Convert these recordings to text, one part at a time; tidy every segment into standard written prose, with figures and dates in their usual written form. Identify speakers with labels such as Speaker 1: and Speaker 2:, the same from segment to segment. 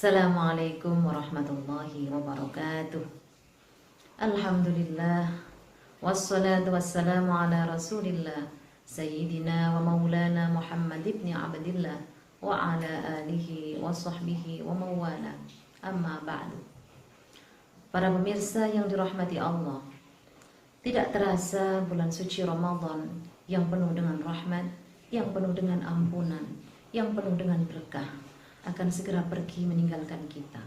Speaker 1: Assalamualaikum warahmatullahi wabarakatuh. Alhamdulillah, wassalatu wassalamu ala rasulillah Sayyidina wa maulana Muhammad ibn Abdillah wa ala alihi wa sahbihi wa mawala. Amma ba'du. Para pemirsa yang dirahmati Allah, tidak terasa bulan suci Ramadan yang penuh dengan rahmat, yang penuh dengan ampunan, yang penuh dengan berkah akan segera pergi meninggalkan kita.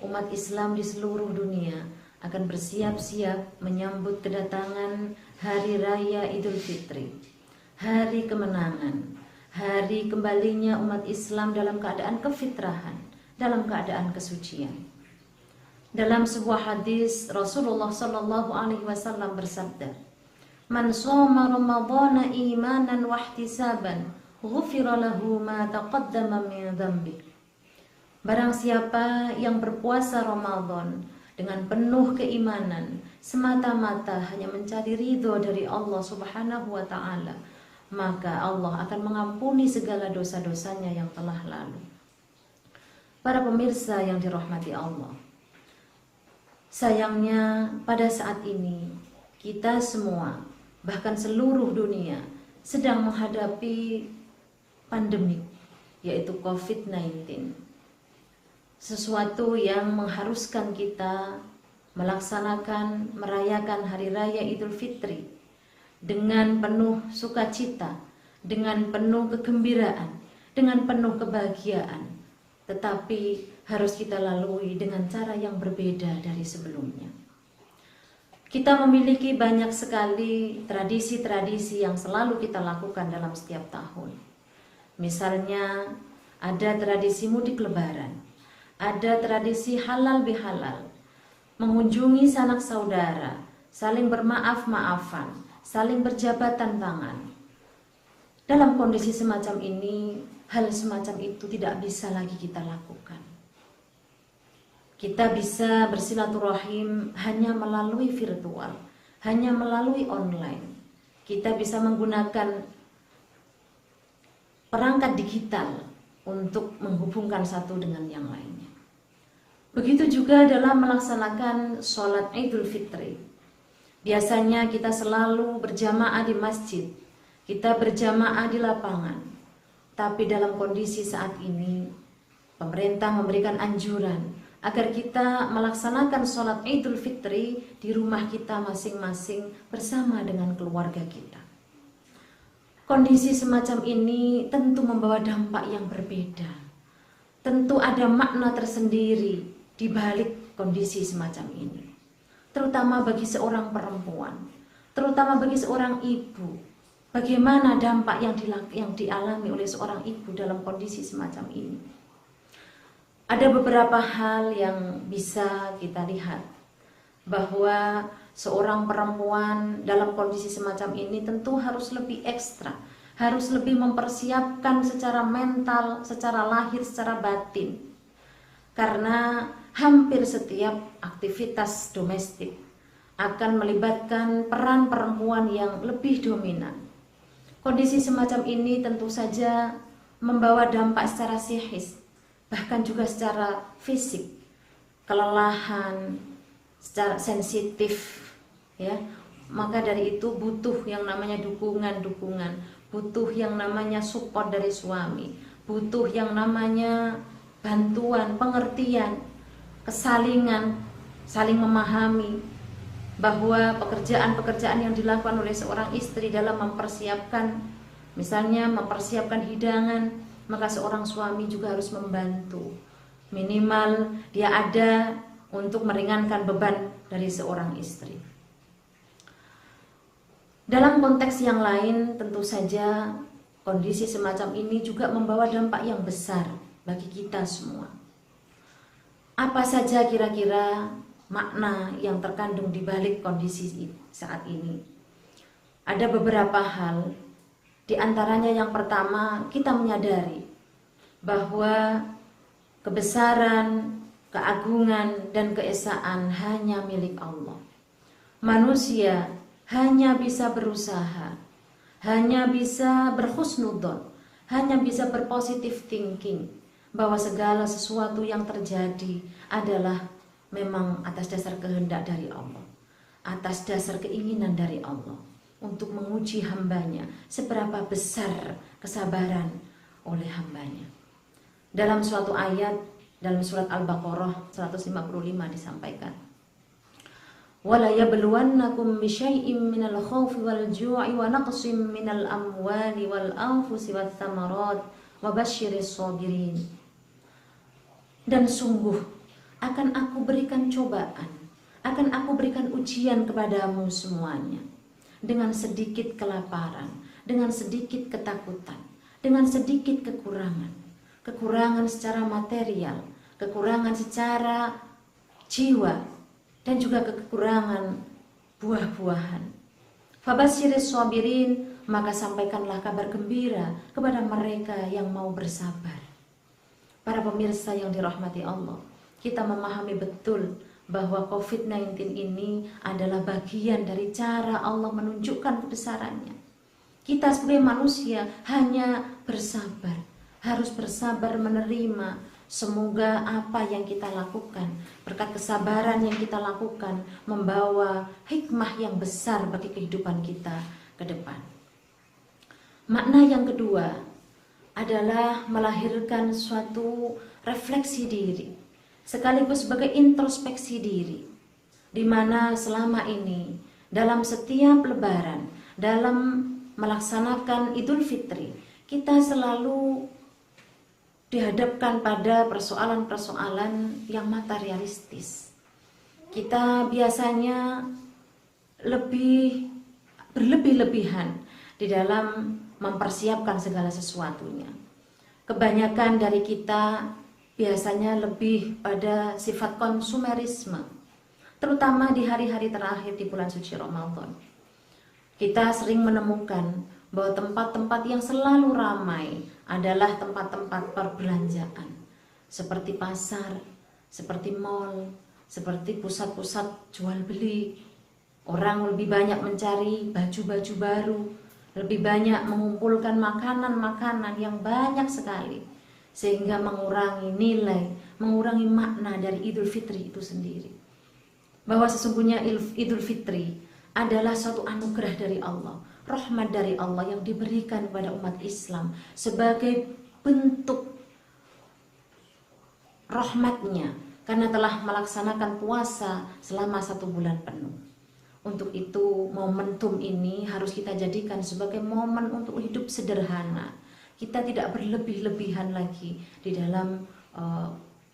Speaker 1: Umat Islam di seluruh dunia akan bersiap-siap menyambut kedatangan Hari Raya Idul Fitri, hari kemenangan, hari kembalinya umat Islam dalam keadaan kefitrahan, dalam keadaan kesucian. Dalam sebuah hadis Rasulullah Sallallahu Alaihi Wasallam bersabda, "Man shoma Ramadhana imanan wa ihtisaban, ghufira lahu ma taqaddama min dzambi." Barang siapa yang berpuasa Ramadan dengan penuh keimanan, semata-mata hanya mencari ridho dari Allah Subhanahu wa taala, maka Allah akan mengampuni segala dosa-dosanya yang telah lalu. Para pemirsa yang dirahmati Allah, sayangnya pada saat ini kita semua, bahkan seluruh dunia, sedang menghadapi pandemik, yaitu COVID-19. Sesuatu yang mengharuskan kita melaksanakan, merayakan Hari Raya Idul Fitri dengan penuh sukacita, dengan penuh kegembiraan, dengan penuh kebahagiaan. Tetapi harus kita lalui dengan cara yang berbeda dari sebelumnya. Kita memiliki banyak sekali tradisi-tradisi yang selalu kita lakukan dalam setiap tahun. Misalnya ada tradisi mudik lebaran, ada tradisi halal bihalal, mengunjungi sanak saudara, saling bermaaf-maafan, saling berjabatan tangan. Dalam kondisi semacam ini, hal semacam itu tidak bisa lagi kita lakukan. Kita bisa bersilaturahim hanya melalui virtual, hanya melalui online. Kita bisa menggunakan perangkat digital untuk menghubungkan satu dengan yang lainnya. Begitu juga dalam melaksanakan sholat Idul Fitri. Biasanya kita selalu berjamaah di masjid, kita berjamaah di lapangan. Tapi dalam kondisi saat ini, pemerintah memberikan anjuran agar kita melaksanakan sholat Idul Fitri di rumah kita masing-masing bersama dengan keluarga kita. Kondisi semacam ini tentu membawa dampak yang berbeda. Tentu ada makna tersendiri di balik kondisi semacam ini. Terutama bagi seorang perempuan, terutama bagi seorang ibu. Bagaimana dampak yang dialami oleh seorang ibu dalam kondisi semacam ini? Ada beberapa hal yang bisa kita lihat, bahwa seorang perempuan dalam kondisi semacam ini tentu harus lebih ekstra, harus lebih mempersiapkan secara mental, secara lahir, secara batin. Karena hampir setiap aktivitas domestik akan melibatkan peran perempuan yang lebih dominan. Kondisi semacam ini tentu saja membawa dampak secara psikis, bahkan juga secara fisik, kelelahan, secara sensitif, ya. Maka dari itu butuh yang namanya dukungan, butuh yang namanya support dari suami, butuh yang namanya bantuan, pengertian, kesalingan, saling memahami bahwa pekerjaan-pekerjaan yang dilakukan oleh seorang istri dalam mempersiapkan, misalnya mempersiapkan hidangan, maka seorang suami juga harus membantu. Minimal dia ada untuk meringankan beban dari seorang istri. Dalam konteks yang lain, tentu saja kondisi semacam ini juga membawa dampak yang besar bagi kita semua. Apa saja kira-kira makna yang terkandung di balik kondisi saat ini? Ada beberapa hal. Di antaranya yang pertama, kita menyadari bahwa kebesaran, keagungan, dan keesaan hanya milik Allah. Manusia hanya bisa berusaha, hanya bisa berhusnudzon, hanya bisa berpositif thinking, bahwa segala sesuatu yang terjadi adalah memang atas dasar kehendak dari Allah, atas dasar keinginan dari Allah untuk menguji hambanya seberapa besar kesabaran oleh hambanya. Dalam suatu ayat dalam surat Al-Baqarah 155 disampaikan, wala yabluwannakum bisyai'im minal khaufi wal ju'i wa naqsim minal amwali wal anfusi wath thamarat wa basyiris sabirin. Dan sungguh akan aku berikan cobaan, akan aku berikan ujian kepadamu semuanya, dengan sedikit kelaparan, dengan sedikit ketakutan, dengan sedikit kekurangan secara material, kekurangan secara jiwa, dan juga kekurangan buah-buahan. Fabasyiris sabirin, maka sampaikanlah kabar gembira kepada mereka yang mau bersabar. Para pemirsa yang dirahmati Allah, kita memahami betul bahwa COVID-19 ini adalah bagian dari cara Allah menunjukkan kebesarannya. Kita sebagai manusia hanya bersabar, harus bersabar menerima. Semoga apa yang kita lakukan, berkat kesabaran yang kita lakukan, membawa hikmah yang besar bagi kehidupan kita ke depan. Makna yang kedua adalah melahirkan suatu refleksi diri, sekaligus sebagai introspeksi diri, di mana selama ini dalam setiap lebaran, dalam melaksanakan Idul Fitri, kita selalu dihadapkan pada persoalan-persoalan yang materialistis. Kita biasanya berlebih-lebihan di dalam mempersiapkan segala sesuatunya. Kebanyakan dari kita biasanya lebih pada sifat konsumerisme, terutama di hari-hari terakhir di bulan suci Ramadan. Kita sering menemukan bahwa tempat-tempat yang selalu ramai adalah tempat-tempat perbelanjaan, seperti pasar, seperti mal, seperti pusat-pusat jual beli. Orang lebih banyak mencari baju-baju baru, lebih banyak mengumpulkan makanan-makanan yang banyak sekali, sehingga mengurangi nilai, mengurangi makna dari Idul Fitri itu sendiri. Bahwa sesungguhnya Idul Fitri adalah suatu anugerah dari Allah, rahmat dari Allah yang diberikan kepada umat Islam sebagai bentuk rahmatnya karena telah melaksanakan puasa selama 1 bulan penuh. Untuk itu momentum ini harus kita jadikan sebagai momen untuk hidup sederhana. Kita tidak berlebih-lebihan lagi di dalam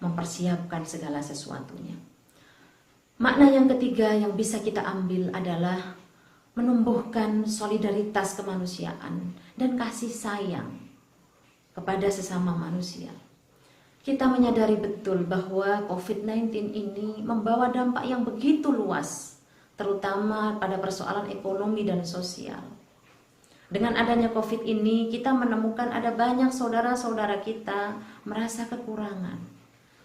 Speaker 1: mempersiapkan segala sesuatunya. Makna yang ketiga yang bisa kita ambil adalah menumbuhkan solidaritas kemanusiaan dan kasih sayang kepada sesama manusia. Kita menyadari betul bahwa COVID-19 ini membawa dampak yang begitu luas, terutama pada persoalan ekonomi dan sosial. Dengan adanya COVID ini, kita menemukan ada banyak saudara-saudara kita merasa kekurangan.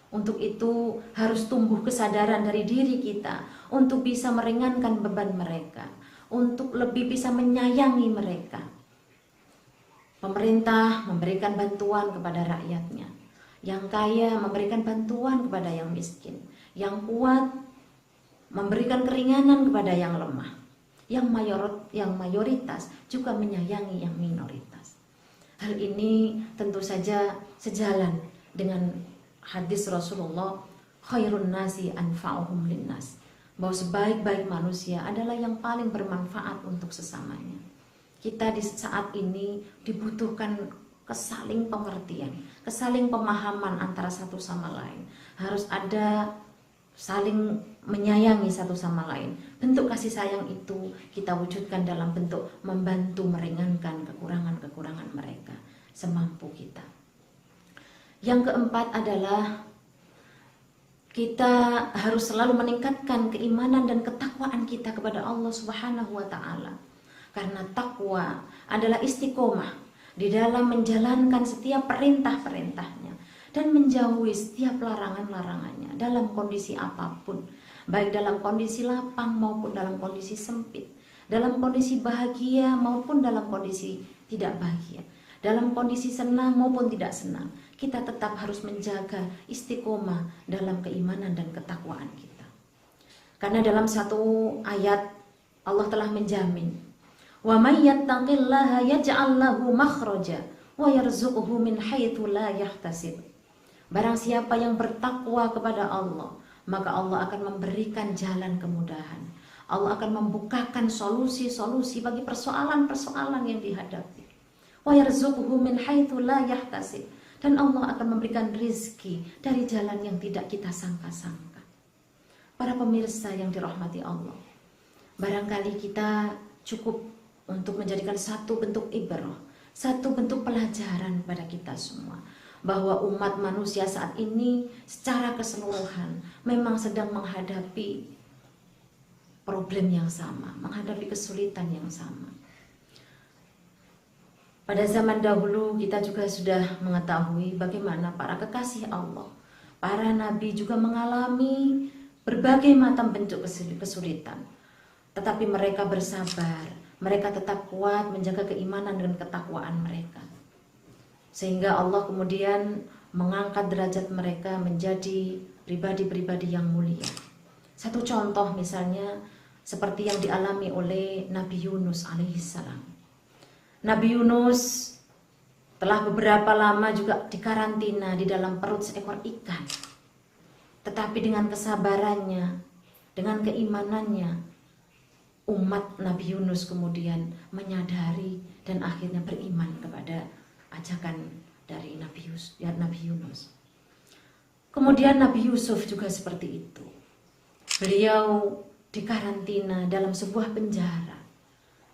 Speaker 1: Untuk itu harus tumbuh kesadaran dari diri kita untuk bisa meringankan beban mereka, untuk lebih bisa menyayangi mereka. Pemerintah memberikan bantuan kepada rakyatnya, yang kaya memberikan bantuan kepada yang miskin, yang kuat memberikan keringanan kepada yang lemah, yang mayoritas juga menyayangi yang minoritas. Hal ini tentu saja sejalan dengan hadis Rasulullah, khairun nasi anfa'uhum linnas, bahwa sebaik-baik manusia adalah yang paling bermanfaat untuk sesamanya. Kita di saat ini dibutuhkan kesaling pengertian, kesaling pemahaman antara satu sama lain. Harus ada saling menyayangi satu sama lain. Bentuk kasih sayang itu kita wujudkan dalam bentuk membantu meringankan kekurangan-kekurangan mereka semampu kita. Yang keempat adalah kita harus selalu meningkatkan keimanan dan ketakwaan kita kepada Allah Subhanahu wa taala. Karena takwa adalah istiqomah di dalam menjalankan setiap perintah-perintahnya dan menjauhi setiap larangan-larangannya dalam kondisi apapun, baik dalam kondisi lapang maupun dalam kondisi sempit, dalam kondisi bahagia maupun dalam kondisi tidak bahagia, dalam kondisi senang maupun tidak senang. kita tetap harus menjaga istiqomah dalam keimanan dan ketakwaan kita. Karena dalam satu ayat Allah telah menjamin, "Wa may yattaqillaha yaj'al lahu makhraja wa yarzuqhu min haitsu la yahtasib." Barang siapa yang bertakwa kepada Allah, maka Allah akan memberikan jalan kemudahan. Allah akan membukakan solusi-solusi bagi persoalan-persoalan yang dihadapi. Wa yarzuqhu min haitsu la yahtasib. Dan Allah akan memberikan rizki dari jalan yang tidak kita sangka-sangka. Para pemirsa yang dirahmati Allah, barangkali kita cukup untuk menjadikan satu bentuk ibrah, satu bentuk pelajaran pada kita semua, bahwa umat manusia saat ini secara keseluruhan memang sedang menghadapi problem yang sama, menghadapi kesulitan yang sama. Pada zaman dahulu kita juga sudah mengetahui bagaimana para kekasih Allah, para nabi juga mengalami berbagai macam bentuk kesulitan. Tetapi mereka bersabar, mereka tetap kuat menjaga keimanan dan ketakwaan mereka. Sehingga Allah kemudian mengangkat derajat mereka menjadi pribadi-pribadi yang mulia. Satu contoh misalnya seperti yang dialami oleh Nabi Yunus alaihissalam. Nabi Yunus telah beberapa lama juga dikarantina di dalam perut seekor ikan. Tetapi dengan kesabarannya, dengan keimanannya, umat Nabi Yunus kemudian menyadari dan akhirnya beriman kepada ajakan dari Nabi Yunus. Kemudian Nabi Yusuf juga seperti itu. Beliau dikarantina dalam sebuah penjara.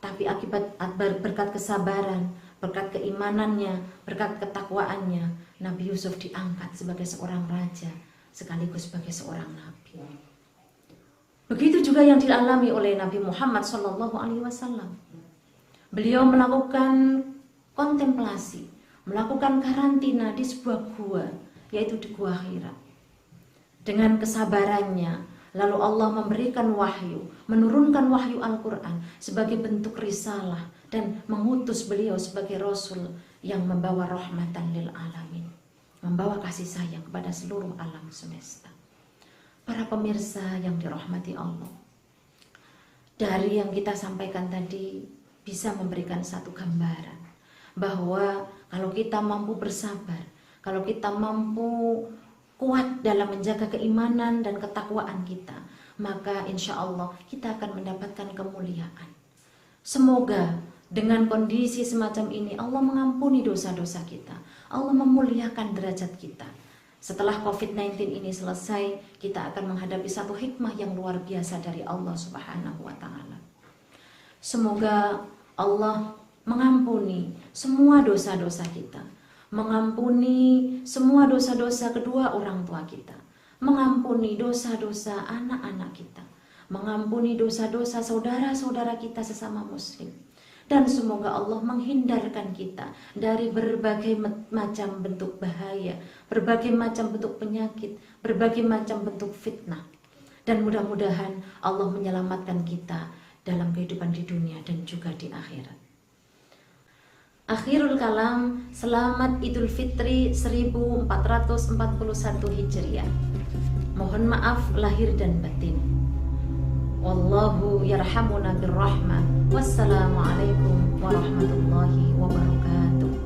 Speaker 1: Tapi akibat berkat kesabaran, berkat keimanannya, berkat ketakwaannya, Nabi Yusuf diangkat sebagai seorang raja sekaligus sebagai seorang nabi. Begitu juga yang dialami oleh Nabi Muhammad SAW. Beliau melakukan kontemplasi, melakukan karantina di sebuah gua, yaitu di Gua Hira. Dengan kesabarannya, lalu Allah memberikan wahyu, menurunkan wahyu Al-Quran sebagai bentuk risalah dan mengutus beliau sebagai Rasul yang membawa rahmatan lil alamin, membawa kasih sayang kepada seluruh alam semesta. Para pemirsa yang dirahmati Allah, dari yang kita sampaikan tadi bisa memberikan satu gambaran bahwa kalau kita mampu bersabar, kalau kita mampu kuat dalam menjaga keimanan dan ketakwaan kita, maka insya Allah kita akan mendapatkan kemuliaan. Semoga dengan kondisi semacam ini Allah mengampuni dosa-dosa kita, Allah memuliakan derajat kita. Setelah COVID-19 ini selesai, kita akan menghadapi satu hikmah yang luar biasa dari Allah Subhanahu wa Ta'ala. Semoga Allah mengampuni semua dosa-dosa kita, mengampuni semua dosa-dosa kedua orang tua kita, mengampuni dosa-dosa anak-anak kita, mengampuni dosa-dosa saudara-saudara kita sesama muslim. Dan semoga Allah menghindarkan kita dari berbagai macam bentuk bahaya, berbagai macam bentuk penyakit, berbagai macam bentuk fitnah. Dan mudah-mudahan Allah menyelamatkan kita dalam kehidupan di dunia dan juga di akhirat. Akhirul kalam, selamat Idul Fitri 1441 Hijriah. Mohon maaf lahir dan batin. Wallahu yarhamuna birrahmah. Wassalamualaikum warahmatullahi wabarakatuh.